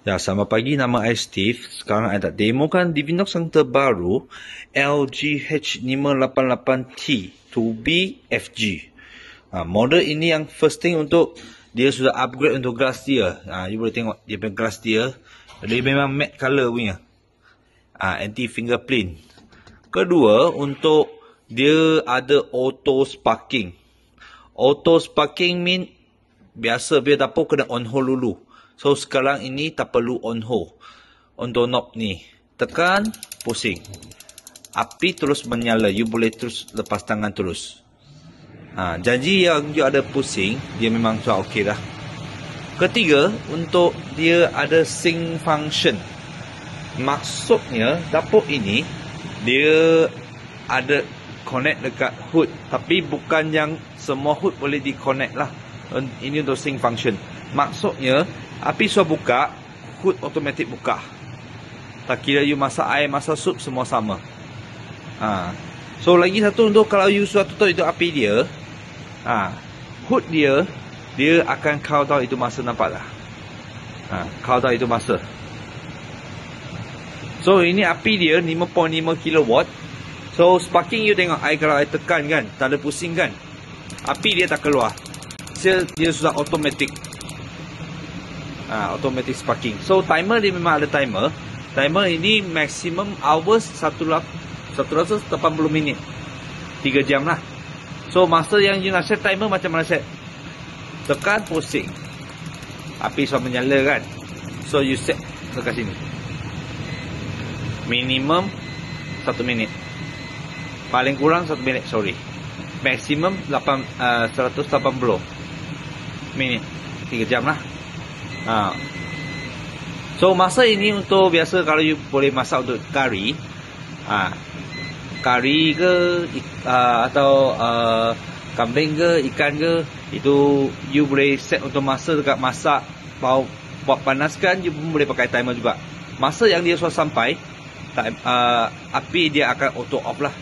Ya, selamat pagi. Nama saya Steve. Sekarang saya nak demokan Divinox yang terbaru LGH588T 2B FG. Model ini yang first thing untuk dia sudah upgrade untuk glass dia. You boleh tengok dia punya glass dia. Dia memang matte color punya. Anti fingerprint. Kedua, untuk dia ada auto sparking. Auto sparking mean biasa bila dapur kena on hold dulu. So sekarang ini tak perlu on hold. Untuk knob ni, tekan, pusing. Api terus menyala. You boleh terus lepas tangan terus. Janji yang you ada pusing, dia memang sudah okey dah. Ketiga, untuk dia ada sync function. Maksudnya dapur ini dia ada connect dekat hood, tapi bukan yang semua hood boleh di connect lah. Ini untuk sync function. Maksudnya api sudah buka, hood automatik buka. Tak kira you masak air, masak sup, semua sama. So lagi satu, untuk kalau you sudah tutup itu api dia, hood dia akan countdown itu masa, nampak tak? Countdown itu masa. So ini api dia 5.5 kW. So sparking you tengok, kalau I tekan kan, tak ada pusing kan, api dia tak keluar. Dia sudah automatic. Automatic sparking. So timer dia memang ada timer. Timer ini maximum hours 180 minit. 3 jam lah. So masa yang you nak set timer, macam mana set? Tekan, pusing, api sudah menyala kan. So you set dekat sini. Minimum 1 minit. Paling kurang 1 minit, sorry. Maximum 180 minit. 3 jam lah. So masa ini untuk biasa kalau you boleh masak untuk kari, kari ke atau kambing ke, ikan ke, itu you boleh set untuk masa dekat masak. Buat panaskan, you pun boleh pakai timer juga. Masa yang dia sudah sampai, api dia akan auto off lah.